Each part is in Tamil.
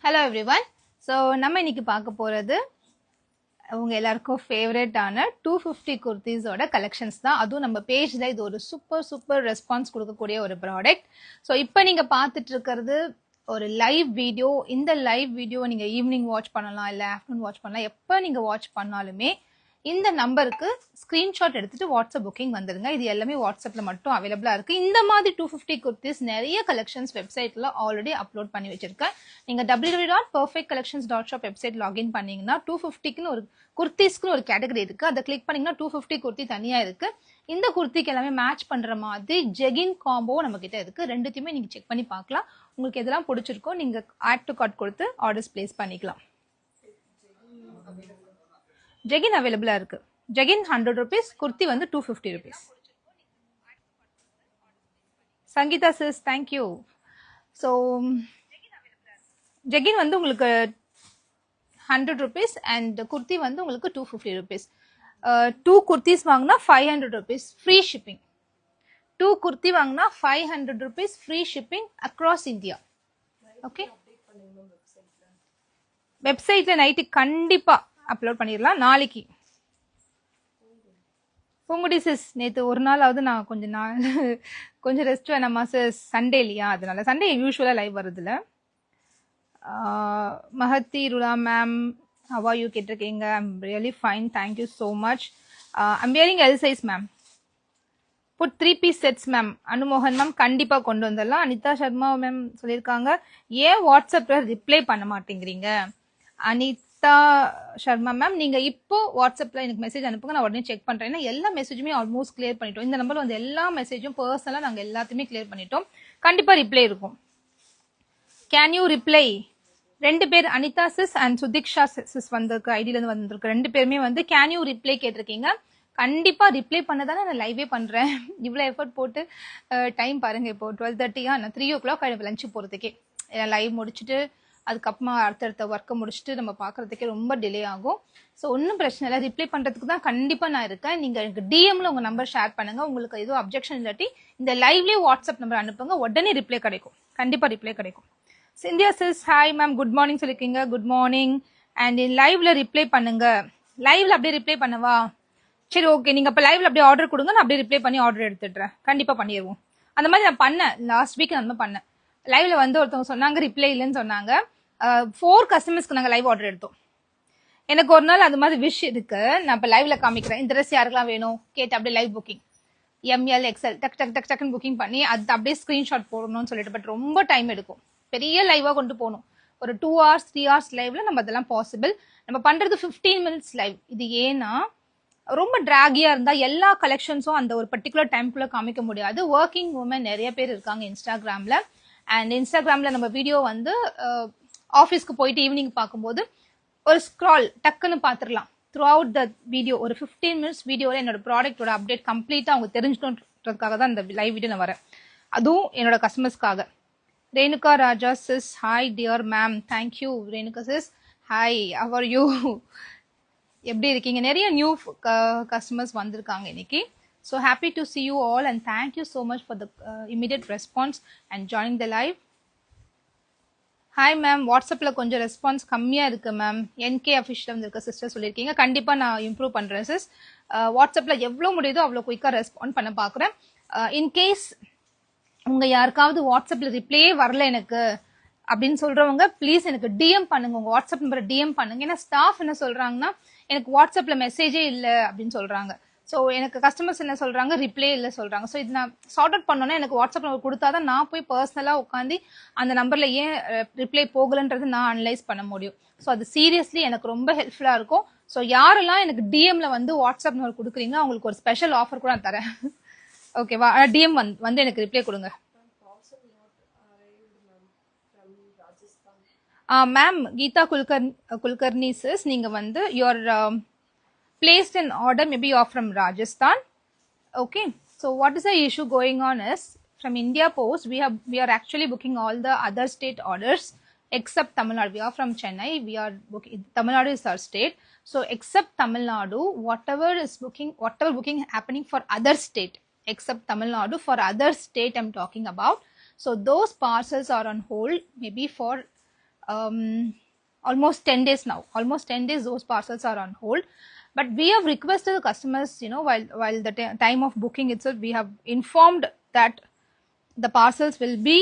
Hello everyone. So நம்ம இன்னைக்கு பார்க்க போறது உங்க எல்லாருக்கும் ஃபேவரட்டான 250 குர்தீஸோட கலெக்ஷன்ஸ் தான். அதுவும் நம்ம பேஜ்ல இது ஒரு சூப்பர் ரெஸ்பான்ஸ் கொடுக்கக்கூடிய ஒரு ப்ராடக்ட். ஸோ இப்போ நீங்க பார்த்துட்டு இருக்கிறது ஒரு லைவ் வீடியோ. இந்த லைவ் வீடியோ நீங்க ஈவினிங் வாட்ச் பண்ணலாம், இல்லை ஆஃப்டர்நூன் வாட்ச் பண்ணலாம். எப்போ நீங்க வாட்ச் பண்ணாலுமே இந்த நம்பருக்கு ஸ்கிரீன்ஷாட் எடுத்துட்டு வாட்ஸ்அப் புக்கிங் வந்துருங்க. இது எல்லாமே வாட்ஸ்அப்ல மட்டும் அவைலபிளா இருக்கு. இந்த மாதிரி 250 குர்த்திஸ் நிறைய கலெக்ஷன்ஸ் வெப்சைட்ல ஆல்ரெடி அப்லோட் பண்ணி வச்சிருக்கேன். நீங்க www.perfectcollections.shop வெப்சைட் லாகின் பண்ணீங்கன்னா 250க்குன்னு ஒரு குர்த்திஸ்க்குன்னு ஒரு கேட்டகரி இருக்கு. அதை கிளிக் பண்ணீங்கன்னா 250 குர்த்தி தனியா இருக்கு. இந்த குர்த்திக்கு எல்லாமே மேட்ச் பண்ற மாதிரி ஜெகின் காம்போ நம்ம கிட்ட இருக்கு. ரெண்டுத்தையுமே நீங்க செக் பண்ணி பார்க்கலாம். உங்களுக்கு எதெல்லாம் பிடிச்சிருக்கோ நீங்க ஆட் டு கார்ட் கொடுத்து ஆர்டர்ஸ் பிளேஸ் பண்ணிக்கலாம். ஜெகின் அவைலபிளா இருக்கு. ஜெகின் 100 rupees, குர்த்தி வந்து 250 rupees. Sangeetha sis, thank you. So jegging வந்து உங்களுக்கு 100 rupees அண்ட் குர்த்தி வந்து உங்களுக்கு 250 rupees. 2 குர்த்திஸ் வாங்கினா 500 rupees ஃப்ரீ ஷிப்பிங். 2 குர்த்தி வாங்கினா 500 rupees free shipping across India. Okay, வெப்சைட்ல நைட்டு கண்டிப்பா அப்லோட் பண்ணிடலாம். நாளைக்கு பூங்குடி சிஸ், நேற்று ஒரு நாளாவது நான் கொஞ்சம் ரெஸ்ட் வேணாமா சிஸ், சண்டே இல்லையா, அதனால சண்டே யூஸ்வலாக லைவ் வருதுல. மஹத்தி ருலா மேம், ஹவ் ஆர் யூ கேட்டிருக்கீங்க. I'm really fine, thank you so much. I'm wearing L size ma'am. But 3 piece sets ma'am. அனுமோகன் மேம் கண்டிப்பாக கொண்டு வந்துடலாம். அனிதா சர்மா மேம் சொல்லியிருக்காங்க, ஏன் வாட்ஸ்அப்பில் ரிப்ளை பண்ண மாட்டேங்கிறீங்க. அனிதா சர்மா மேம், நீங்க இப்போ வாட்ஸ்அப்ல எனக்கு மெசேஜ் அனுப்புங்க, நான் உடனே செக் பண்றேன். ஏன்னா எல்லா மெசேஜுமே ஆல்மோஸ்ட் கிளியர் பண்ணிட்டோம். இந்த நம்பர்ல வந்து எல்லா மெசேஜும் பர்சனலா நாங்க எல்லாத்தையுமே கிளியர் பண்ணிட்டோம். கண்டிப்பா ரிப்ளை இருக்கும். Can you reply? 2 பேர், Anitha sis and Sudiksha sis வந்திருக்கு, ஐடியில இருந்து வந்திருக்கு. 2 பேருமே வந்து கேன் யூ ரிப்ளை கேட்டிருக்கீங்க. கண்டிப்பா ரிப்ளை பண்ணதானே நான் லைவே பண்றேன். இவ்வளவு எஃபர்ட் போட்டு டைம் பாருங்க. இப்போ 12:30 நான் 3 o'clock லஞ்சு போறதுக்கே லைவ் முடிச்சுட்டு அதுக்கப்புறமா அடுத்தடுத்த ஒர்க்கை முடிச்சுட்டு நம்ம பார்க்கறதுக்கே ரொம்ப டிலே ஆகும். ஸோ ஒன்றும் பிரச்சனை இல்லை, ரிப்ளை பண்ணுறதுக்கு தான் கண்டிப்பாக நான் இருக்கேன். நீங்கள் எனக்கு டிஎம்ல உங்கள் நம்பர் ஷேர் பண்ணுங்க. உங்களுக்கு எதுவும் அப்ஜெக்ஷன் இல்லாட்டி இந்த லைவ்லேயே வாட்ஸ்அப் நம்பர் அனுப்புங்க, உடனே ரிப்ளை கிடைக்கும். கண்டிப்பாக ரிப்ளை கிடைக்கும். Cynthia sis, hi ma'am, good morning சொல்லிருக்கீங்க. Good morning. அண்ட் லைவ்ல ரிப்ளை பண்ணுங்க. லைவ்ல அப்படியே ரிப்ளை பண்ணவா? சரி, ஓகே. நீங்கள் இப்போ லைவ்ல அப்படியே ஆர்டர் கொடுங்க, நான் அப்படியே ரிப்ளை பண்ணி ஆர்டர் எடுத்துடுறேன். கண்டிப்பாக பண்ணிடுவோம். அந்த மாதிரி நான் பண்ணேன், லாஸ்ட் வீக் நான் பண்ணேன். லைவ்ல வந்து ஒருத்தவங்க சொன்னாங்க ரிப்ளை இல்லைன்னு சொன்னாங்க. 4 கஸ்டமர்ஸ்க்கு நாங்கள் லைவ் ஆர்டர் எடுத்தோம். எனக்கு ஒரு நாள் அது மாதிரி விஷ் இருக்கு, நான் இப்போ லைவ்ல காமிக்கிறேன். இந்த ட்ரெஸ் யாருக்கெல்லாம் வேணும் கேட்டு அப்படியே லைவ் புக்கிங் எம்எல் எக்ஸ்எல் டக்குன்னு புக்கிங் பண்ணி அது அப்படியே ஸ்கிரீன்ஷாட் போடணும்னு சொல்லிட்டு. பட் ரொம்ப டைம் எடுக்கும், பெரிய லைவா கொண்டு போகணும். ஒரு 2 hours 3 hours லைவ்ல நம்ம அதெல்லாம் பாசிபிள். நம்ம பண்றது 15 minutes லைவ். இது ஏன்னா ரொம்ப டிராகியா இருந்தா எல்லா கலெக்ஷன்ஸும் அந்த ஒரு பர்டிகுலர் டைம்குள்ள காமிக்க முடியாது. ஒர்க்கிங் உமன் நிறைய பேர் இருக்காங்க இன்ஸ்டாகிராம்ல. அண்ட் இன்ஸ்டாகிராம்ல நம்ம வீடியோ வந்து ஆஃபீஸ்க்கு போயிட்டு ஈவினிங் பார்க்கும்போது ஒரு ஸ்க்ரால் டக்குன்னு பார்த்துடலாம். த்ரூ அவுட் த வீடியோ ஒரு 15 minutes வீடியோவில் என்னோட ப்ராடக்டோட அப்டேட் கம்ப்ளீட்டாக அவங்க தெரிஞ்சுக்கணுன்றதுக்காக தான் இந்த லைவ் வீடியோ நான் வரேன். அதுவும் என்னோட கஸ்டமர்ஸ்க்காக. Renuka Raja sis, hi dear ma'am. Thank you Renuka sis. Hi, how are you? எப்படி இருக்கீங்க? நிறைய நியூ கஸ்டமர்ஸ் வந்திருக்காங்க இன்னைக்கு. So happy to see you all and thank you so much for the immediate response and joining the live. Hi ma'am, வாட்ஸ்அப்பில் கொஞ்சம் ரெஸ்பான்ஸ் கம்மியாக இருக்குது மேம். என்கே அஃபிஷியல் வந்திருக்க சிஸ்டர் சொல்லியிருக்கீங்க. கண்டிப்பாக நான் இம்ப்ரூவ் பண்ணுறேன் சிஸ். வாட்ஸ்அப்பில் எவ்வளோ முடியுதோ அவ்வளோ குயிக்காக ரெஸ்பாண்ட் பண்ண பார்க்குறேன். இன்கேஸ் உங்கள் யாருக்காவது வாட்ஸ்அப்பில் ரிப்ளையே வரல எனக்கு அப்படின்னு சொல்கிறவங்க ப்ளீஸ் எனக்கு டிஎம் பண்ணுங்க. உங்கள் வாட்ஸ்அப் நம்பரை டிஎம் பண்ணுங்க. ஏன்னா ஸ்டாஃப் என்ன சொல்கிறாங்கன்னா எனக்கு வாட்ஸ்அப்பில் மெசேஜே இல்லை அப்படின்னு சொல்கிறாங்க. ஸோ எனக்கு கஸ்டமர்ஸ் என்ன சொல்கிறாங்க, ரிப்ளே இல்லை சொல்கிறாங்க. ஸோ இது நான் சார்ட் அவுட் பண்ணோன்னா எனக்கு வாட்ஸ்அப் நம்பர் கொடுத்தா தான் நான் போய் பர்சனலாக உட்காந்து அந்த நம்பரில் ஏன் ரிப்ளை போகலன்றது நான் அனலைஸ் பண்ண முடியும். ஸோ அது சீரியஸ்லி எனக்கு ரொம்ப ஹெல்ப்ஃபுல்லாக இருக்கும். ஸோ யாரெல்லாம் எனக்கு டிஎம்ல வந்து வாட்ஸ்அப் நம்பர் கொடுக்குறீங்க அவங்களுக்கு ஒரு ஸ்பெஷல் ஆஃபர் கூட நான் தரேன். ஓகேவா? டிஎம் வந்து எனக்கு ரிப்ளை கொடுங்க. மேம் கீதா குல்கர்னி சிஸ், நீங்கள் வந்து your placed an order, maybe you are from Rajasthan. Okay, so what is the issue going on is from India Post we are actually booking all the other state orders except Tamil Nadu. We are from Chennai, we are booking Tamil Nadu is our state. So except Tamil Nadu, whatever booking happening for other state except Tamil Nadu, for other state I'm talking about. So those parcels are on hold maybe for almost 10 days now. Almost 10 days those parcels are on hold. But we have requested the customers, while the time of booking itself, we have informed that the parcels will be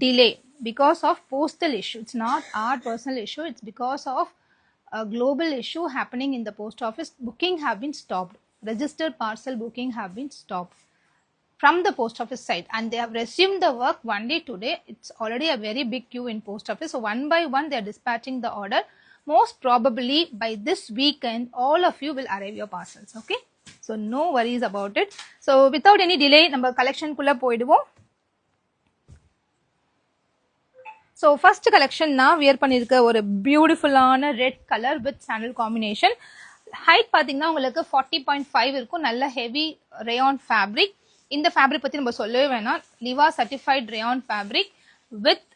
delayed because of postal issue. It's not our personal issue. It's because of a global issue happening in the post office. Booking have been stopped. Registered parcel booking have been stopped from the post office side, and they have resumed the work only today. It's already a very big queue in post office, so one by one they are dispatching the order. Most probably by this weekend all of you will arrive your parcels. Okay, so no worries about it. So without any delay நம்ம collection குள்ள போய்டுவோம். So first collection நான் wear பண்ணிருக்க ஒரு பியூட்டிஃபுல்லான red colour with sandal combination. Height பாத்தீங்கன்னா உங்களுக்கு 40.5 இருக்கும். நல்ல ஹெவி ரேயான் ஃபேப்ரிக். இந்த ஃபேப்ரிக் பத்தி நம்ம சொல்லவே வேணாம். Liva certified rayon fabric with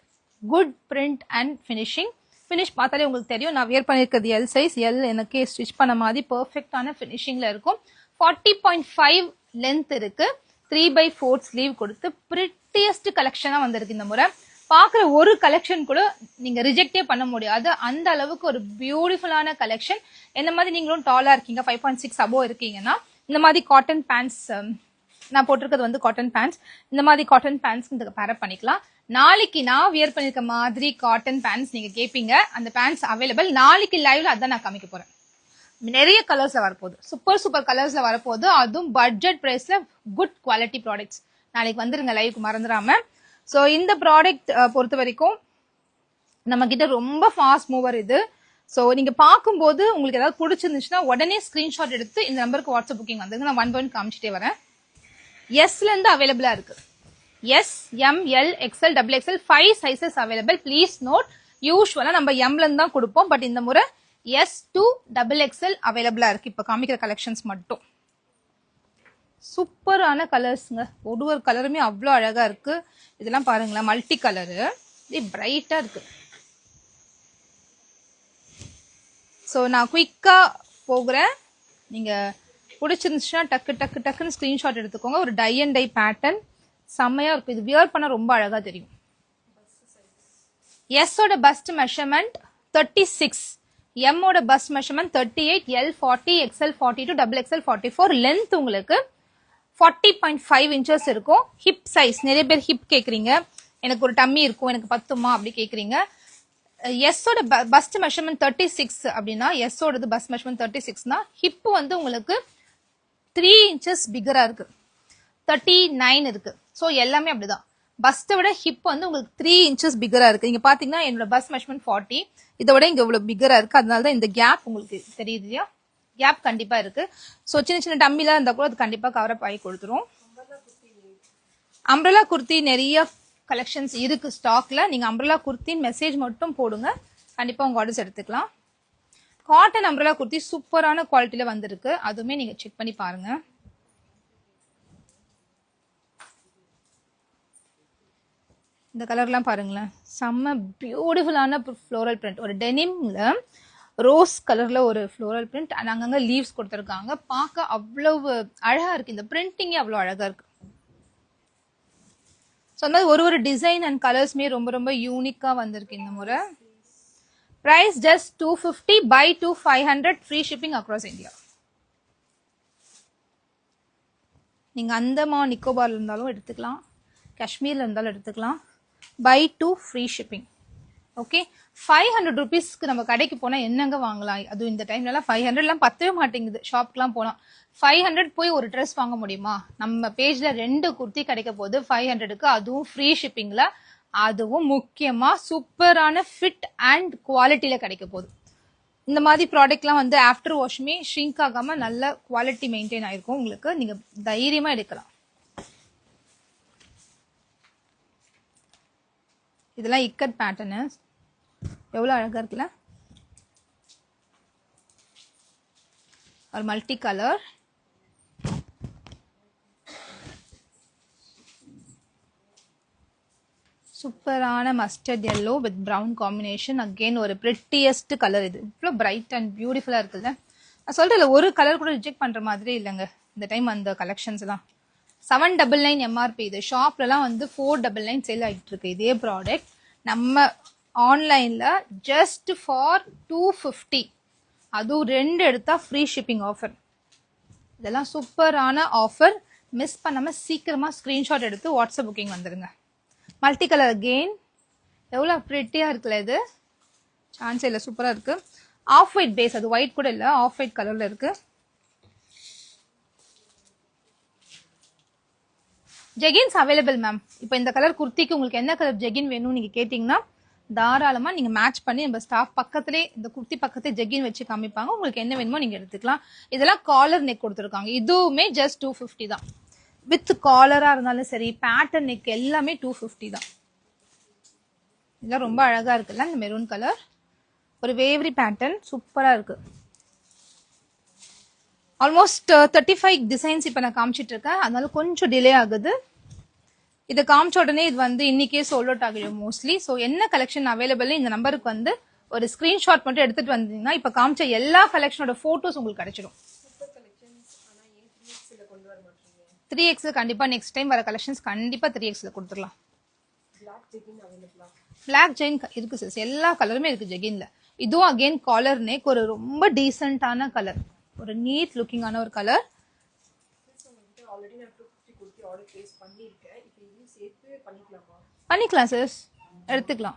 good print and finishing. Finish பார்த்தாலே உங்களுக்கு தெரியும். நான் வியர் பண்ணியிருக்கிறது எல் சைஸ். எல் எனக்கு ஸ்டிச் பண்ண மாதிரி பர்ஃபெக்டான ஃபினிஷிங்ல இருக்கும். 40.5 லென்த் இருக்கு. 3/4 ஸ்லீவ் கொடுத்து பிரிட்டியஸ்ட் கலெக்ஷனா வந்திருக்கு இந்த முறை. பாக்குற ஒரு கலெக்ஷன் கூட நீங்க ரிஜெக்டே பண்ண முடியாது. அந்த அளவுக்கு ஒரு பியூட்டிஃபுல்லான கலெக்ஷன். என்ன மாதிரி நீங்களும் டாலா இருக்கீங்க, 5.6 அபோவ் இருக்கீங்கன்னா இந்த மாதிரி காட்டன் பேண்ட்ஸ், நான் போட்டிருக்கிறது வந்து காட்டன் பேண்ட்ஸ், இந்த மாதிரி காட்டன் பேண்ட்ஸ் இந்த பேரப் பண்ணிக்கலாம். நாளைக்கு நான் வியர் பண்ணிருக்க மாதிரி காட்டன் பேண்ட்ஸ் நீங்க கேட்பீங்க. அந்த பேண்ட்ஸ் அவைலபிள். நாளைக்கு லைவ்ல அதான் நான் காமிக்க போறேன். நிறைய கலர்ஸ்ல வரப்போகுது. சூப்பர் கலர்ஸ்ல வரப்போகுது. அதுவும் பட்ஜெட் பிரைஸ்ல குட் குவாலிட்டி ப்ராடக்ட்ஸ். நாளைக்கு வந்துருங்க லைவ்க்கு மறந்துடாம. ஸோ இந்த ப்ராடக்ட் பொறுத்த வரைக்கும் நம்ம கிட்ட ரொம்ப ஃபாஸ்ட் மூவர் இது. ஸோ நீங்க பார்க்கும்போது உங்களுக்கு ஏதாவது பிடிச்சிருந்துச்சுன்னா உடனே ஸ்கிரீன்ஷாட் எடுத்து இந்த நம்பருக்கு வாட்ஸ்அப் புக்கிங் வந்துருங்க. நான் 1 by 1 காமிச்சிட்டே வரேன். எஸ்ல இருந்து அவைலபிளா இருக்கு. S, M, L, XL, XXL 5 sizes available. Please note, யூஸ்வலா நம்ம எம்ல இருந்து தான் கொடுப்போம். பட் இந்த முறை எஸ் to XXL அவைலபிளா இருக்கு. இப்ப காமிக்கிற கலெக்ஷன்ஸ் மட்டும் சூப்பரான கலர்ஸ்ங்க. ஒரு கலருமே அவ்வளோ அழகா இருக்கு. இதெல்லாம் பாருங்களேன், மல்டி கலரு, பிரைட்டா இருக்கு. ஸோ நான் குயிக்கா போகிறேன். நீங்க பிடிச்சிருந்துச்சுன்னா டக்குன்னு ஸ்கிரீன்ஷாட் எடுத்துக்கோங்க. ஒரு டை அண்ட் டை பேட்டர்ன் செம்மையா இருக்கும். இது வியர் பண்ண ரொம்ப அழகா தெரியும். எஸ்ஸோட பஸ்ட் மெஷர்மெண்ட் 36, எம்மோட bust measurement 38, L 40, XL 42, XXL 44. Length உங்களுக்கு 40.5 inches இருக்கும். ஹிப் சைஸ், நிறைய பேர் ஹிப் கேக்குறீங்க, எனக்கு ஒரு டம்மி இருக்கும், எனக்கு பத்துமா அப்படி கேக்குறீங்க. எஸ்ஸோட பஸ்ட் மெஷர்மெண்ட் 36 அப்படின்னா, எஸ்ஸோடது பஸ்ட் மெஷர்மெண்ட் 36னா ஹிப் வந்து உங்களுக்கு 3 inches பிகரா இருக்கு. 39 இருக்கு. ஸோ எல்லாமே அப்படிதான். பஸ்ட்டை விட ஹிப் வந்து உங்களுக்கு 3 inches பிகரா இருக்கு. நீங்க பாத்தீங்கன்னா என்னோட பஸ்ட் மெஷர்மெண்ட் 40, இதை விட இங்க இவ்வளவு பிகரா இருக்கு. அதனாலதான் இந்த கேப் உங்களுக்கு தெரியுது இல்லையா? கேப் கண்டிப்பா இருக்கு. ஸோ சின்ன டம்மிலாம் இருந்தா கூட அது கண்டிப்பா கவர் அப் ஆகி கொடுத்துரும். அம்ப்ரெல்லா குர்த்தி நிறைய கலெக்ஷன்ஸ் இருக்கு ஸ்டாக்ல. நீங்க அம்ப்ரெல்லா குர்த்தின்னு மெசேஜ் மட்டும் போடுங்க, கண்டிப்பா உங்க ஆர்டர்ஸ் எடுத்துக்கலாம். காட்டன் அம்ப்ரெல்லா குர்த்தி சூப்பரான குவாலிட்டியில வந்திருக்கு. அதுவுமே நீங்க செக் பண்ணி பாருங்க. இந்த கலர்லாம் பாருங்களேன், செம்ம பியூட்டிஃபுல்லான ஃப்ளோரல் பிரிண்ட். ஒரு டெனிம்ல ரோஸ் கலர்ல ஒரு ஃப்ளோரல் பிரிண்ட், அங்கங்க லீவ்ஸ் கொடுத்துருக்காங்க. பார்க்க அவ்வளவு அழகா இருக்கு. இந்த பிரிண்டிங்கே அவ்வளவு அழகா இருக்கு. ஸோ அந்த மாதிரி ஒரு டிசைன் அண்ட் கலர்ஸ்மே ரொம்ப யூனிக்கா வந்திருக்கு இந்த முறை. Price just 250, buy 2 500, free shipping across India. நீங்க அந்தமான் நிக்கோபார்ல இருந்தாலும் எடுத்துக்கலாம், காஷ்மீர்ல இருந்தாலும் எடுத்துக்கலாம். buy 2 free shipping. ஓகே, 500 rupeesக்கு நம்ம கடைக்கு போனா என்னங்க வாங்கலாம்? அதுவும் இந்த டைம்ல 500 பத்தவே மாட்டேங்குது. ஷாப்க்குலாம் போனா 500 போய் ஒரு ட்ரெஸ் வாங்க முடியுமா? நம்ம பேஜ்ல 2 குர்த்தி கிடைக்க போகுது 500க்கு, அதுவும் ஃப்ரீ ஷிப்பிங்ல. அதுவும் முக்கியமா சூப்பரான ஃபிட் அண்ட் குவாலிட்டியில கிடைக்க போகுது. இந்த மாதிரி ப்ராடக்ட்லாம் வந்து ஆஃப்டர் வாஷ்மே ஷ்ரிங்க் ஆகாம நல்ல குவாலிட்டி மெயின்டைன் ஆயிருக்கும் உங்களுக்கு. நீங்க தைரியமா எடுக்கலாம். இதெல்லாம் இக்கட் பேட்டர்னு, எவ்வளவு அழகா இருக்குல்ல? ஒரு மல்டி கலர், சூப்பரான mustard yellow with brown combination. Again ஒரு பிரிட்டியஸ்ட் கலர். இது இவ்வளோ பிரைட் அண்ட் பியூட்டிஃபுல்லா இருக்குல்ல? நான் சொல்றேன், ஒரு கலர் கூட ரிஜெக்ட் பண்ற மாதிரி இல்லைங்க இந்த டைம் அந்த கலெக்ஷன்ஸ் எல்லாம். 799 MRP. இது ஷாப்லலாம் வந்து 499 சேல் ஆகிட்டு இருக்கு இதே ப்ராடக்ட். நம்ம ஆன்லைன்ல ஜஸ்ட் ஃபார் 250. அதுவும் 2 எடுத்தா ஃப்ரீ ஷிப்பிங் ஆஃபர். இதெல்லாம் சூப்பரான ஆஃபர். மிஸ் பண்ணாம சீக்கிரமா ஸ்கிரீன்ஷாட் எடுத்து வாட்ஸ்அப் புக்கிங் வந்துருங்க. மல்டி கலர் அகெயின் எவ்வளோ ப்ரிட்டியா இருக்குல்ல, இது சான்ஸே இல்லை, சூப்பரா இருக்கு. ஆஃப் ஒயிட் பேஸ், அது ஒயிட் கூட இல்லை, ஆஃப் ஒயிட் கலர்ல இருக்கு. Jeggings available ma'am. இப்போ இந்த கலர் குர்த்திக்கு உங்களுக்கு என்ன கலர் ஜெகின் வேணும்னு நீங்க கேட்டீங்கன்னா தாராளமா நீங்க மேட்ச் பண்ணி நம்ம ஸ்டாஃப் பக்கத்திலே இந்த குர்த்தி பக்கத்துல ஜெகின் வச்சு காமிப்பாங்க. உங்களுக்கு என்ன வேணுமோ நீங்க எடுத்துக்கலாம். இதெல்லாம் காலர் நெக் கொடுத்துருக்காங்க. இதுவுமே ஜஸ்ட் 250 தான். வித் காலரா இருந்தாலும் சரி, பேட்டர்ன் நெக் எல்லாமே 250 தான். இதெல்லாம் ரொம்ப அழகா இருக்குல்ல, இந்த மெரூன் கலர் ஒரு வேவரி பேட்டர்ன் சூப்பரா இருக்கு. ஆல்மோஸ்ட் 35 டிசைன்ஸ் இப்போ நான் காமிச்சிட்டு இருக்கேன், அதனால கொஞ்சம் டிலே ஆகுது. இதை காமிச்ச உடனே இது வந்து இன்னைக்கே சோல்ட் அவுட் ஆகிடும் மோஸ்ட்லி. ஸோ என்ன கலெக்ஷன் அவைலபிள் இந்த நம்பருக்கு வந்து ஒரு ஸ்கிரீன்ஷாட் மட்டும் எடுத்துட்டு வந்தீங்கன்னா இப்போ காமிச்ச எல்லா கலெக்ஷனோட போட்டோஸ் உங்களுக்கு கிடைச்சிடும். 3X கண்டிப்பா நெக்ஸ்ட் டைம் வர கலெக்ஷன்ஸ் கண்டிப்பா 3Xல கொடுத்துடலாம். பிளாக் ஜெயின் இருக்கு சிஸ், எல்லா கலருமே இருக்கு ஜெகின்ல. இதுவும் அகெயின் காலர் நெக், ஒரு ரொம்ப டீசென்டான கலர், ஒரு நீட் லுக்கிங்கான ஒரு கலர். பண்ணிக்கலாம் சிஸ், எடுத்துக்கலாம்.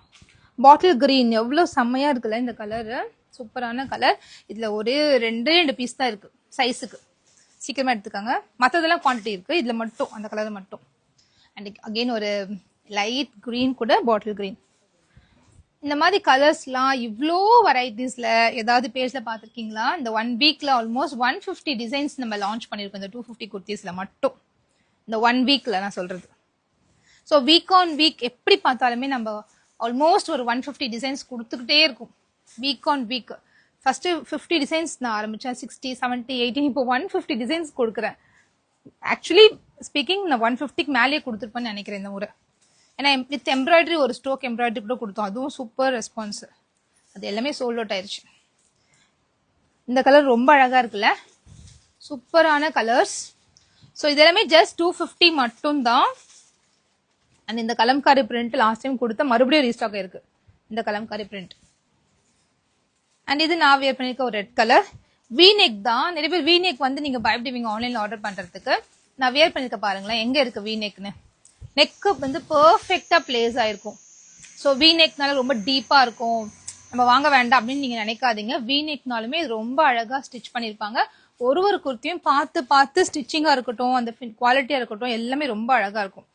பாட்டில் கிரீன் எவ்வளோ செம்மையா இருக்குல்ல இந்த கலரு, சூப்பரான கலர். இதுல ஒரு 2 பீஸ் தான் இருக்கு சைஸுக்கு, சீக்கிரமா எடுத்துக்காங்க. மற்றதெல்லாம் குவான்டிட்டி இருக்கு, இதுல மட்டும் அந்த கலர் மட்டும். அண்ட் அகெயின் ஒரு லைட் கிரீன் கூட பாட்டில் கிரீன். இந்த மாதிரி கலர்ஸ்லாம் இவ்வளோ வெரைட்டிஸ்ல ஏதாவது பேஜ்ல பார்த்துருக்கீங்களா? இந்த 1 வீக்ல ஆல்மோஸ்ட் 150 டிசைன்ஸ் நம்ம லான்ச் பண்ணிருக்கோம் இந்த 250 குர்த்திஸ்ல மட்டும். இந்த 1 வீக்ல நான் சொல்றது. ஸோ வீக் ஆன் வீக் எப்படி பார்த்தாலுமே நம்ம ஆல்மோஸ்ட் ஒரு 150 டிசைன்ஸ் கொடுத்துக்கிட்டே இருக்கும் week on week. First 50 designs நான் ஆரம்பிச்சேன், 60, 70, 80, இப்போ 150 டிசைன்ஸ் கொடுக்குறேன். ஆக்சுவலி ஸ்பீக்கிங் நான் 150க்கு மேலேயே கொடுத்துருப்பேன்னு நினைக்கிறேன் இந்த முறை. ஏன்னா வித் எம்ப்ராய்டரி ஒரு ஸ்டோக் எம்ப்ராய்டரி கூட கொடுத்தோம், அதுவும் சூப்பர் ரெஸ்பான்ஸ். அது எல்லாமே சோல்ட் அவுட் ஆயிடுச்சு. இந்த கலர் ரொம்ப அழகா இருக்குல்ல, சூப்பரான கலர்ஸ். ஸோ இது எல்லாமே ஜஸ்ட் 250 மட்டும் தான். அண்ட் இந்த கலம்காரி பிரிண்ட் லாஸ்ட் டைம் கொடுத்த மறுபடியும் ரீஸ்டாக் ஆயிருக்கு இந்த கலம்காரி பிரிண்ட். அண்ட் இது நான் வியர் பண்ணிருக்க ஒரு ரெட் கலர் வீநெக் தான். நிறைய பேர் வீநெக் வந்து நீங்க பயப்படுவீங்க ஆன்லைன்ல ஆர்டர் பண்றதுக்கு. நான் வியர் பண்ணிருக்க பாருங்களேன் எங்க இருக்கு வீநெக்னு. நெக்கு வந்து பெர்ஃபெக்டா பிளேஸ் ஆயிருக்கும். ஸோ வீநெக்னால ரொம்ப டீப்பா இருக்கும், நம்ம வாங்க வேண்டாம் அப்படின்னு நீங்க நினைக்காதீங்க. வீநெக்னாலுமே இது ரொம்ப அழகா ஸ்டிச் பண்ணிருப்பாங்க. ஒரு குர்த்தியும் பார்த்து பார்த்து ஸ்டிச்சிங்கா இருக்கட்டும், அந்த குவாலிட்டியா இருக்கட்டும், எல்லாமே ரொம்ப அழகா இருக்கும்.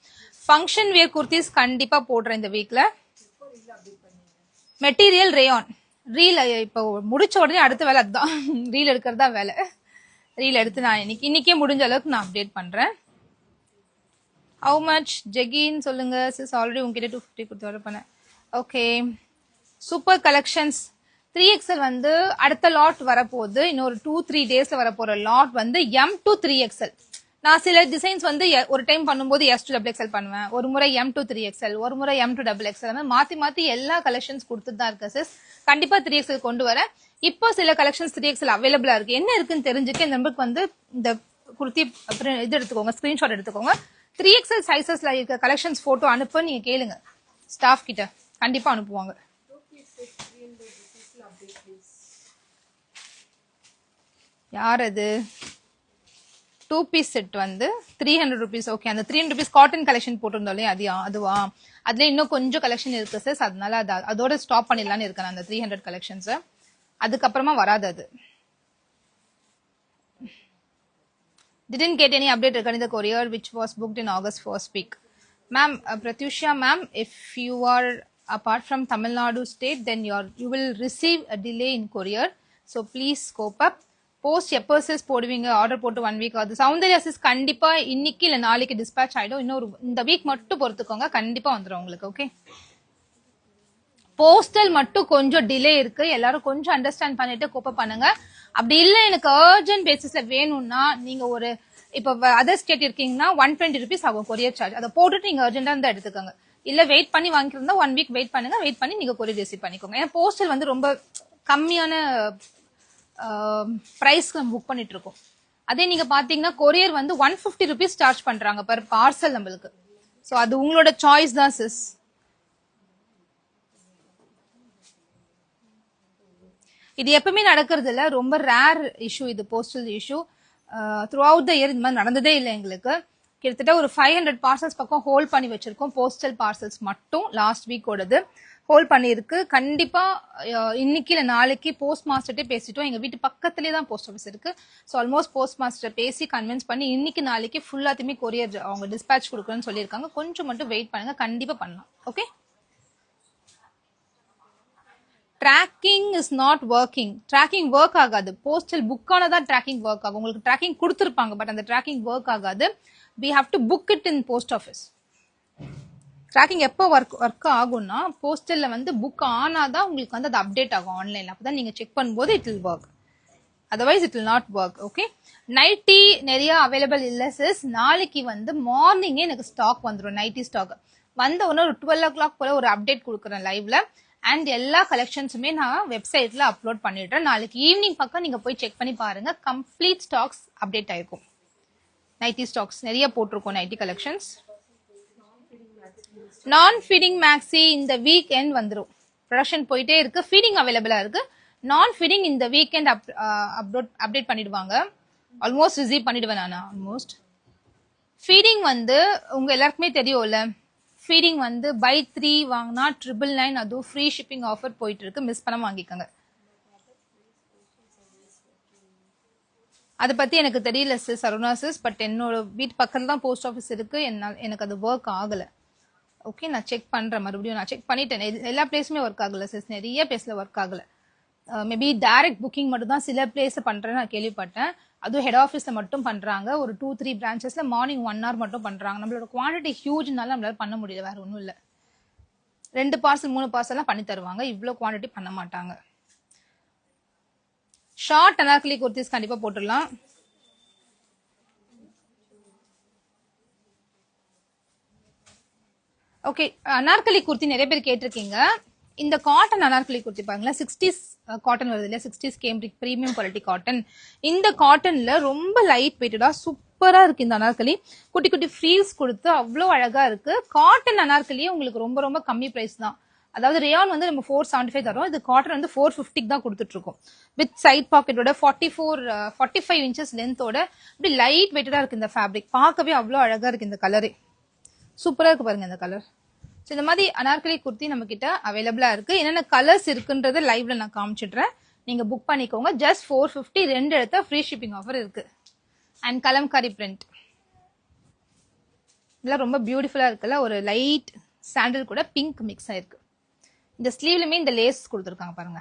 ஃபங்க்ஷன் வியர் குர்த்திஸ் கண்டிப்பா போடுறேன் இந்த வீக்ல. Material rayon reel. இப்போ முடிச்ச உடனே அடுத்த வேலை அதுதான், ரீல் எடுக்கிறதா வேலை. ரீல் எடுத்து நான் இன்னைக்கே முடிஞ்ச அளவுக்கு நான் அப்டேட் பண்றேன். ஹவு மச் ஜெகின் சொல்லுங்க சிஸ். ஆல்ரெடி உங்ககிட்ட 250 கொடுத்து ஆர்டர் பண்ணேன். Okay, super collections. 3XL வந்து அடுத்த லாட் வரப்போகுது, இன்னொரு 2-3 டேஸ்ல வரப்போற லாட் வந்து M to 3XL. நான் சில டிசைன்ஸ் வந்து ஒரு டைம் பண்ணும்போது S to XXL பண்ணுவேன், ஒரு முறை M to 3XL, ஒரு முறை M to XXL, மாத்தி எல்லா கலெக்ஷன்ஸ் கொடுத்துட்டு தான் இருக்கு சிஸ். கண்டிப்பா 3XL கொண்டு வரேன். இப்போ சில கலெக்ஷன்ஸ் 3XL அவைலபிளா இருக்கு. என்ன இருக்குன்னு தெரிஞ்சுக்க இந்த நம்பருக்கு வந்து இந்த குர்த்தி இது எடுத்துக்கோங்க, ஸ்கிரீன்ஷாட் எடுத்துக்கோங்க. 3XL சைசஸ்ல இருக்க கலெக்ஷன்ஸ் போட்டோ அனுப்ப நீங்க கேளுங்க ஸ்டாஃப் கிட்ட, கண்டிப்பா அனுப்புவாங்க. யார் அது? 2 பீஸ் செட் வந்து 300 rupees. ஓகே, அந்த 300 rupees காட்டன் கலெக்ஷன் போட்டிருந்தோம் இல்லையா, அதுவா? அதுல இன்னும் கொஞ்சம் கலெக்ஷன் இருக்கு சார், அதனால அதோட ஸ்டாப் பண்ணிடலான்னு இருக்கேன் அந்த 300 கலெக்ஷன்ஸ். அதுக்கப்புறமா வராது அது. Didn't get any update regarding the courier which was booked in August first week. Ma'am, Pratyusha ma'am, if you are apart from Tamil Nadu state, then you will receive a delay in courier. So please scope up. Post எப்போ சிஸ் போடுவீங்க? ஆர்டர் போட்டு 1 வீக் ஆகுது. சௌந்தர்யா சிஸ் கண்டிப்பா இன்னைக்கு இல்ல நாளைக்கு டிஸ்பேச் ஆயிடும். இன்னொரு இந்த வீக் மட்டும் பொறுத்துக்கோங்க, கண்டிப்பா வந்துடும் உங்களுக்கு. ஓகே, போஸ்டல் மட்டும் கொஞ்சம் டிலே இருக்கு, எல்லாரும் கொஞ்சம் அண்டர்ஸ்டாண்ட் பண்ணிட்டு கோப்ப பண்ணுங்க. அப்படி இல்ல எனக்கு அர்ஜென்ட் பேசிஸ்ல வேணும்னா நீங்க ஒரு இப்ப அதர் ஸ்டேட் இருக்கீங்கன்னா 120 rupees ஆகும் கொரியர் சார்ஜ். அதை போட்டுட்டு நீங்க அர்ஜென்டா இருந்தா எடுத்துக்கோங்க. இல்ல வெயிட் பண்ணி வாங்கிக்கிறதா 1 வீக் வெயிட் பண்ணுங்க, வெயிட் பண்ணி நீங்க கொரியர் ரிசீவ் பண்ணிக்கோங்க. ஏன்னா போஸ்டல் வந்து ரொம்ப கம்மியான பிரைஸ் புக் பண்ணிட்டு இருக்கோம். அதே நீங்க பாத்தீங்கன்னா கொரியர் வந்து 150 rupees சார்ஜ் பண்றாங்க பர் பார்சல் நம்மளுக்கு. சோ அது உங்களோட சாய்ஸ் தான் சிஸ். இது எப்பவுமே நடக்கிறது இல்ல, ரொம்ப ரேர் இஷ்யூ இது, postal issue. Through out the year இந்த மாதிரி நடந்ததே இல்லை எங்களுக்கு. கிட்டத்தட்ட ஒரு 500 பார்சல்ஸ் பக்கம் ஹோல்ட் பண்ணி வச்சிருக்கோம், போஸ்டல் பார்சல்ஸ் மட்டும் லாஸ்ட் வீக் ஓடது ஹோல்ட் பண்ணியிருக்கு. கண்டிப்பா இன்னைக்கு இல்லை நாளைக்கு போஸ்ட் மாஸ்டர்ட்டே பேசிட்டோம். எங்க வீட்டு பக்கத்துலேயே தான் போஸ்ட் ஆஃபீஸ் இருக்கு. ஸோ ஆல்மோஸ்ட் போஸ்ட் மாஸ்டர் பேசி கன்வின்ஸ் பண்ணி இன்னைக்கு நாளைக்கு ஃபுல்லாத்தையுமே கொரியர் அவங்க டிஸ்பேச் கொடுக்குறேன்னு சொல்லியிருக்காங்க. கொஞ்சம் மட்டும் வெயிட் பண்ணுங்க, கண்டிப்பா பண்ணலாம். Okay. Tracking is not working. Tracking work ஆகாது. போஸ்டல் புக்கான தான் ட்ராக்கிங் ஒர்க் ஆகும். உங்களுக்கு ட்ராக்கிங் கொடுத்துருப்பாங்க, பட் அந்த ட்ராக்கிங் ஒர்க் ஆகாது. we have to book it in post office. Tracking எப்போ ஒர்க் ஆகும்னா போஸ்டல்ல வந்து புக் ஆனாதான் உங்களுக்கு வந்து அது அப்டேட் ஆகும் ஆன்லைன்ல. அப்பதான் நீங்க செக் பண்ணும்போது it will work, otherwise it will not work. Okay. Nighty நிறைய அவைலபிள் இல்லை சிஸ். நாளைக்கு வந்து மார்னிங்கே எனக்கு ஸ்டாக் வந்துடும், நைட்டி ஸ்டாக் வந்த உடனே ஒரு 12 o'clock போல ஒரு அப்டேட் கொடுக்குறேன் லைவ்ல. அண்ட் எல்லா கலெக்ஷன்ஸுமே நான் வெப்சைட்ல அப்லோட் பண்ணிடுறேன். நாளைக்கு ஈவினிங் பக்கம் நீங்க போய் செக் பண்ணி பாருங்க, கம்ப்ளீட் ஸ்டாக்ஸ் அப்டேட் ஆயிருக்கும். நைட்டி ஸ்டாக்ஸ் நிறைய போட்டிருக்கோம், நைட்டி கலெக்ஷன்ஸ். நான் ஃபீடிங் மேக்ஸி இந்த வீக் எண்ட் வந்துடும், ப்ரொடக்ஷன் போயிட்டே இருக்கு. ஃபீடிங் அவைலபிளா இருக்கு. நான் ஃபீடிங் இந்த வீக்கெண்ட் அப்டேட் பண்ணிடுவாங்க. ஆல்மோஸ்ட் ரிசீவ் பண்ணிடுவேன் நான். ஆல்மோஸ்ட் ஃபீடிங் வந்து உங்க எல்லாருக்குமே தெரியும்ல, ஃபீடிங் வந்து பை 3 வாங்கினா 999, அதுவும் ஃப்ரீ ஷிப்பிங் ஆஃபர் போயிட்டு இருக்கு, மிஸ் பண்ண வாங்கிக்கோங்க. அதை பத்தி எனக்கு தெரியல சிஸ், அருணா சிஸ், பட் என்னோட வீட்டு பக்கத்துல தான் போஸ்ட் ஆஃபீஸ் இருக்கு. எனக்கு அது ஒர்க் ஆகல. ஓகே, நான் செக் பண்றேன், மறுபடியும் நான் செக் பண்ணிட்டேன். எல்லா பிளேஸுமே ஒர்க் ஆகல சிஸ், நிறைய பிளேஸ்ல ஒர்க் ஆகல. மேபி டைரக்ட் புக்கிங் மட்டும் தான் சில பிளேஸ்ல பண்றேன்னு நான் கேள்விப்பட்டேன். அதுவும் ஹெட் ஆஃபீஸ்ல மட்டும் பண்றாங்க. ஒரு 2-3 பிரான்ச்சஸ்ல மார்னிங் 1 hour மட்டும் பண்றாங்க. நம்மளோட குவான்டிட்டி ஹியூஜ்னால நம்மளால பண்ண முடியல, வேற ஒன்றும் இல்லை. 2 பார்சல் 3 பார்சல்லாம் பண்ணி தருவாங்க, இவ்வளவு குவான்டிட்டி பண்ண மாட்டாங்க. ஷார்ட் அனார்கலி குர்த்திஸ் கண்டிப்பா போட்டுடலாம். ஓகே, அனார்கலி குர்த்தி நிறைய பேர் கேட்டிருக்கீங்க. இந்த காட்டன் அனார்கலி குர்த்தி பாருங்களேன், 60s காட்டன் வருது இல்லையா, 60s cambric premium quality cotton. இந்த காட்டன்ல ரொம்ப லைட் வெயிட்டடா சூப்பரா இருக்கு இந்த அனார்கலி. குட்டி குட்டி ஃப்ரீல்ஸ் கொடுத்து அவ்வளோ அழகா இருக்கு. காட்டன் அனார்கலியே உங்களுக்கு ரொம்ப ரொம்ப கம்மி பிரைஸ் தான். அதாவது ரேயான் வந்து நம்ம 475 தரோம், இது காட்டன் வந்து 450 தான் கொடுத்துட்டு இருக்கோம். வித் சைட் பாக்கெட்டோட 45 inches லென்த்தோட இப்படி லைட் வெயிட்டடா இருக்கு இந்த ஃபேப்ரிக். பார்க்கவே அவ்வளோ அழகா இருக்கு இந்த கலரே, சூப்பரா இருக்கு பாருங்க இந்த கலர். ஸோ இந்த மாதிரி அனார்கலி குர்த்தி நம்ம கிட்ட அவைலபிளா இருக்கு. என்னென்ன கலர்ஸ் இருக்குன்றத லைவ்ல நான் காமிச்சிடுறேன், நீங்க புக் பண்ணிக்கோங்க. ஜஸ்ட் 450, 2 எடுத்தா ஃப்ரீ ஷிப்பிங் ஆஃபர் இருக்கு. அண்ட் கலம்காரி பிரிண்ட் இதெல்லாம் ரொம்ப பியூட்டிஃபுல்லா இருக்குல்ல, ஒரு லைட் சாண்டல் கூட பிங்க் மிக்ஸ் ஆயிருக்கு. இந்த ஸ்லீவ்லுமே இந்த லேஸ் கொடுத்துருக்காங்க பாருங்க,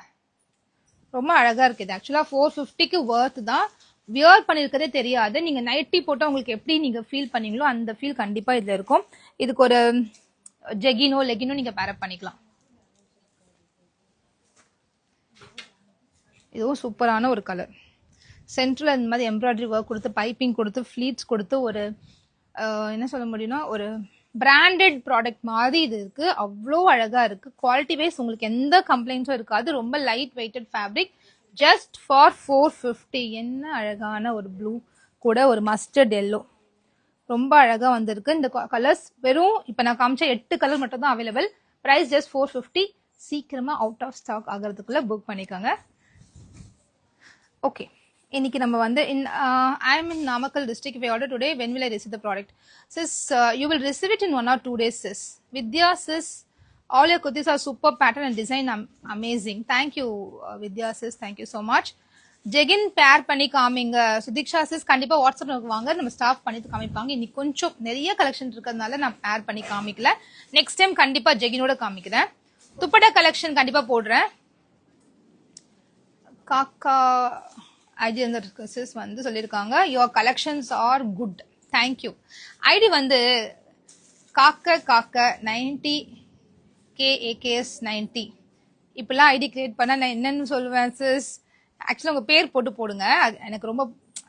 ரொம்ப அழகா இருக்கு. இது ஆக்சுவலா 450க்கு வர்த் தான். வியர் பண்ணிருக்கதே தெரியாது. நீங்க நைட்டி போட்டா உங்களுக்கு எப்படி நீங்க ஃபீல் பண்ணீங்களோ அந்த ஃபீல் கண்டிப்பா இதுல இருக்கும். இதுக்கு ஒரு ஜெகினோ லெகினோ நீங்க பேரப் பண்ணிக்கலாம். இதுவும் சூப்பரான ஒரு கலர். சென்ட்ரல் இந்த மாதிரி எம்ப்ராய்டரி ஒர்க் கொடுத்து, பைப்பிங் கொடுத்து, ஃபிளீட்ஸ் கொடுத்து, ஒரு என்ன சொல்ல முடியும்னா ஒரு பிராண்டட் ப்ராடக்ட் மாதிரி இது இருக்கு. அவ்வளோ அழகா இருக்கு. குவாலிட்டி வைஸ் உங்களுக்கு எந்த கம்ப்ளைண்ட்ஸும் இருக்காது. ரொம்ப light weighted fabric, just for 450. என்ன அழகான ஒரு ப்ளூ கூட ஒரு மஸ்டர்ட் எல்லோ, ரொம்ப அழகா வந்திருக்கு. இந்த கலர்ஸ் வெறும் இப்ப நான் காமிச்ச 8 கலர் மட்டும் தான் அவைலபிள். Price just 450. சீக்கிரமா அவுட் ஆஃப் ஸ்டாக் ஆகிறதுக்குள்ள புக் பண்ணிக்கோங்க. ஓகே, இன்னைக்கு நம்ம வந்து I am in Namakkal district. If I order today, when will I receive the product? Sis, you will receive it in 1 or 2 days, sis. Vidya, sis, all your kurtis are super pattern and design amazing. Thank you, Vidya, sis. Thank you so much. Jegging பேர் பண்ணி காமிங்க. சுதீக்ஷா சிஸ் கண்டிப்பா வாட்ஸ்அப்ல வாங்க, நம்ம ஸ்டாஃப் பண்ணி காமிப்பாங்க. இன்னைக்கு கொஞ்சம் நிறைய கலெக்ஷன் இருக்கிறதுனால நான் பேர் பண்ணி காமிக்கல. நெக்ஸ்ட் டைம் கண்டிப்பா ஜெகினோட காமிக்கிறேன். துப்பட்டா கலெக்ஷன் கண்டிப்பா போடுறேன். காக்கா ஐடி வந்து சிஸ் வந்து சொல்லியிருக்காங்க, your collections are good, thank you. ID வந்து காக்க 90KAKS 90. இப்பெல்லாம் ஐடி கிரியேட் பண்ண நான் என்னன்னு சொல்லுவேன் சிஸ், ஆக்சுவலா உங்க பேர் போட்டு போடுங்க, எனக்கு ரொம்ப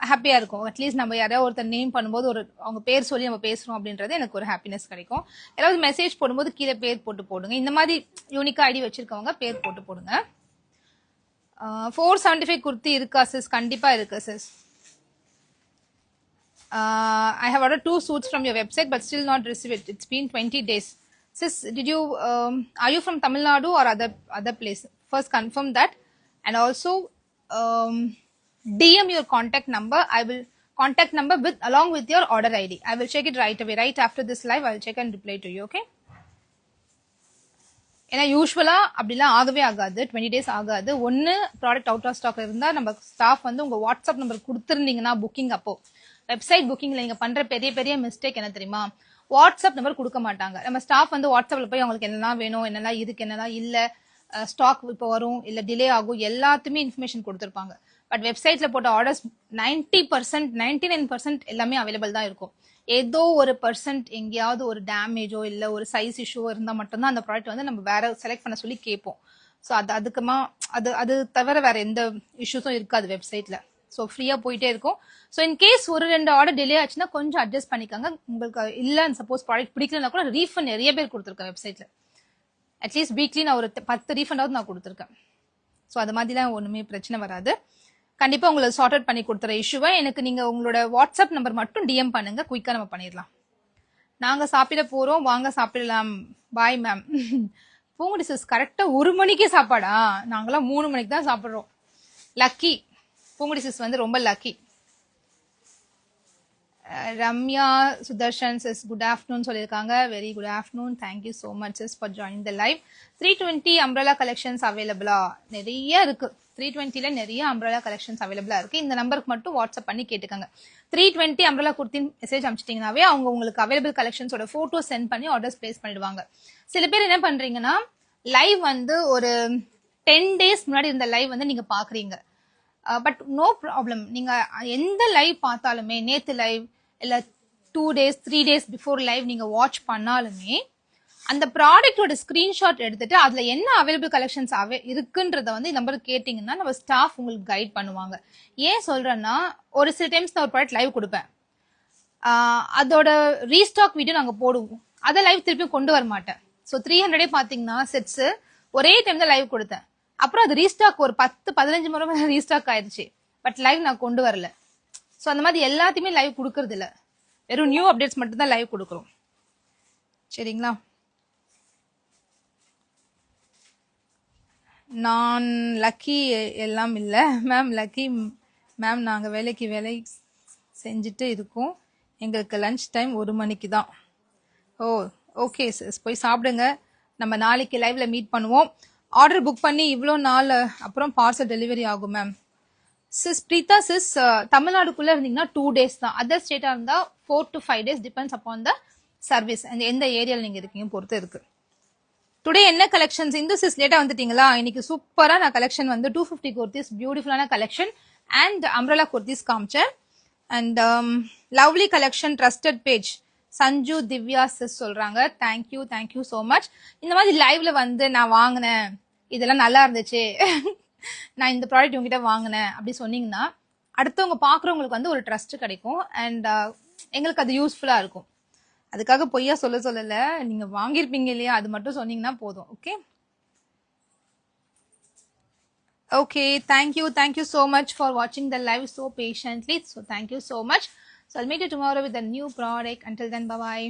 ஹாப்பியா இருக்கும். அட்லீஸ்ட் நம்ம யாராவது ஒருத்தர் நேம் பண்ணும்போது ஒரு அவங்க பேர் சொல்லி நம்ம பேசுறோம் அப்படின்றது எனக்கு ஒரு ஹாப்பினஸ் கிடைக்கும். யாராவது மெசேஜ் போடும்போது கீழே பேர் போட்டு போடுங்க. இந்த மாதிரி யூனிக்கா ஐடி வச்சிருக்கவங்க பேர் போட்டு போடுங்க. 475 குர்த்தி இருக்கா சிஸ்? கண்டிப்பா இருக்கு sis. I have ordered 2 suits from your website but still not received it. It's been 20 days. Sis, did you are you from Tamil Nadu or other place? First confirm that. and also DM your contact number. I will contact number with along with your order ID. I will check it right away. Right after this live, I will check and reply to you. Okay. ஏன்னா யூஸ்வலா அப்படிலாம் ஆகவே ஆகாது, 20 days ஆகாது. ஒன்னு ப்ராடக்ட் அவுட் ஆஃப் ஸ்டாக் இருந்தா நம்ம ஸ்டாஃப் வந்து உங்க வாட்ஸ்அப் நம்பர் கொடுத்துருந்தீங்கன்னா புக்கிங் அப்போ, வெப்சைட் புக்கிங்ல நீங்க பண்ற பெரிய பெரிய மிஸ்டேக் என்ன தெரியுமா, வாட்ஸ்அப் நம்பர் கொடுக்க மாட்டாங்க. நம்ம ஸ்டாஃப் வந்து வாட்ஸ்அப்ல போய் அவங்களுக்கு என்னெல்லாம் வேணும், என்னெல்லாம் இருக்கு, என்னெல்லாம் இல்ல, ஸ்டாக் இப்போ வரும் இல்ல டிலே ஆகும், எல்லாத்துமே இன்ஃபர்மேஷன் கொடுத்துருப்பாங்க. பட் வெப்சைட்ல போட்ட ஆர்டர்ஸ் 90%, 99% எல்லாமே அவைலபிள் தான் இருக்கும். ஏதோ ஒரு பர்சன்ட் எங்கேயாவது ஒரு டேமேஜோ இல்ல ஒரு சைஸ் இஷ்யூவோ இருந்தா மட்டும்தான் அந்த ப்ராடக்ட் வந்து நம்ம வேற செலக்ட் பண்ண சொல்லி கேட்போம். ஸோ அதுக்குமா அது தவிர வேற எந்த இஷ்யூஸும் இருக்காது வெப்சைட்ல. ஸோ ஃப்ரீயா போயிட்டே இருக்கும். ஸோ இன் கேஸ் ஒரு 2 ஆர்டர் டிலே ஆச்சுன்னா கொஞ்சம் அட்ஜஸ்ட் பண்ணிக்காங்க. உங்களுக்கு இல்ல சப்போஸ் ப்ராடக்ட் பிடிக்கலன்னா கூட ரீஃபண்ட் நிறைய பேர் கொடுத்துருக்கேன் வெப்சைட்ல. அட்லீஸ்ட் வீக்லி நான் ஒரு 10 ரீஃபண்டாவது நான் கொடுத்துருக்கேன். ஸோ அது மாதிரிலாம் ஒண்ணுமே பிரச்சனை வராது. கண்டிப்பா உங்களை சார்ட் அவுட் பண்ணி கொடுத்துற இஷ்யூவை எனக்கு நீங்க உங்களோட வாட்ஸ்அப் நம்பர் மட்டும் டிஎம் பண்ணுங்க, குயிக்கா நம்ம பண்ணிடலாம். நாங்க சாப்பிட போறோம், வாங்க சாப்பிடலாம். Bye ma'am. பூங்குடி சிஸ் கரெக்டா 1 மணிக்கே சாப்பாடா? நாங்களாம் 3 மணிக்கு தான் சாப்பிடுறோம். லக்கி பூங்குடி சிஸ் வந்து ரொம்ப lucky. Ramya Sudharshan sis good afternoon சொல்லியிருக்காங்க. Very good afternoon. Thank you so much sis for joining the live. 320 umbrella collections அவைலபிளா? நிறைய இருக்கு. 320ல நிறைய அம்ப்ரெல்லா கலெக்ஷன்ஸ் அவைலபிளா இருக்கு. இந்த நம்பருக்கு மட்டும் வாட்ஸ்அப் பண்ணி கேட்டுக்கோங்க. 320 அம்ப்ரெல்லா குர்த்தி மெசேஜ் அனுப்பிச்சிட்டீங்கன்னாவே அவங்க உங்களுக்கு அவைலபிள் கலெக்ஷன்ஸோட போட்டோ சென்ட் பண்ணி ஆர்டர்ஸ் பிளேஸ் பண்ணிடுவாங்க. சில பேர் என்ன பண்றீங்கன்னா லைவ் வந்து ஒரு 10 days முன்னாடி இருந்த லைவ் வந்து நீங்க பாக்குறீங்க. But no problem. நீங்க எந்த லைவ் பார்த்தாலுமே, நேத்து லைவ் இல்ல 2 days 3 days பிஃபோர் லைவ் நீங்க வாட்ச் பண்ணாலுமே அந்த ப்ராடக்டோட ஸ்கிரீன்ஷாட் எடுத்துட்டு அதுல என்ன அவைலபிள் கலெக்ஷன்ஸ் இருக்குன்றத வந்து இந்த நம்பருக்கு கேட்டீங்கன்னா நம்ம ஸ்டாஃப் உங்களுக்கு கைட் பண்ணுவாங்க. ஏன் சொல்றேன்னா ஒரு சில டைம்ஸ் நான் ஒரு ப்ராடக்ட் லைவ் கொடுப்பேன், அதோட ரீஸ்டாக் வீடியோ நாங்க போடுவோம், அதை லைவ் திருப்பி கொண்டு வர மாட்டேன். ஸோ 300 பாத்தீங்கன்னா செட்ஸ் ஒரே டைம் தான் லைவ் கொடுத்தேன். அப்புறம் அது ரீஸ்டாக் ஒரு 10-15 முறை ரீஸ்டாக் ஆயிடுச்சு. பட் லைவ் நான் கொண்டு வரல. ஸோ அந்த மாதிரி எல்லாத்தையுமே லைவ் கொடுக்கறது இல்ல, வெறும் நியூ அப்டேட்ஸ் மட்டும் தான் லைவ் கொடுக்குறோம். சரிங்களா? நான் லக்கி எல்லாம் இல்லை மேம். லக்கி மேம் நாங்கள் வேலை செஞ்சுட்டு இருக்கோம். எங்களுக்கு லஞ்ச் டைம் 1 மணிக்கு தான். ஓ ஓகே சிஸ், போய் சாப்பிடுங்க. நம்ம நாளைக்கு லைவ்ல மீட் பண்ணுவோம். ஆர்டர் புக் பண்ணி இவ்வளோ நாள் அப்புறம் பார்சல் டெலிவரி ஆகும் மேம். சிஸ் பிரீதா சிஸ், தமிழ்நாடுக்குள்ள இருந்தீங்கன்னா 2 days தான். அதர் ஸ்டேட்டா இருந்தா 4 to 5 days depends upon the service. எந்த ஏரியாவில் நீங்க இருக்கீங்க பொறுத்து இருக்கு. டுடே என்ன கலெக்ஷன்ஸ்? இந்து சிஸ் லேட்டா வந்துட்டீங்களா? இன்னைக்கு சூப்பரா நான் கலெக்ஷன் வந்து 250 குர்த்திஸ், பியூட்டிஃபுல்லான கலெக்ஷன் அண்ட் அம்ப்ரெல்லா குர்த்திஸ் காமிச்சேன். And lovely collection, trusted page Sanju Divya sis சொல்றாங்க. Thank you so much. இந்த மாதிரி லைவ்ல வந்து நான் வாங்கினேன், இதெல்லாம் நல்லா இருந்துச்சு, நான் இந்த ப்ராடக்ட் உங்ககிட்ட வாங்கினேன் அப்படி சொன்னீங்கன்னா அடுத்தவங்க பாக்குறவங்களுக்கு வந்து ஒரு ட்ரஸ்ட் கிடைக்கும் அண்ட் எங்களுக்கு அது யூஸ்ஃபுல்லா இருக்கும். அதுக்காக பொய்யா சொல்லல, நீங்க வாங்கியிருப்பீங்க இல்லையா, அது மட்டும் சொன்னீங்கன்னா போதும். Okay okay, thank you so much for watching the live so patiently. So thank you so much. So I'll meet you tomorrow with a new product. Until then, bye bye.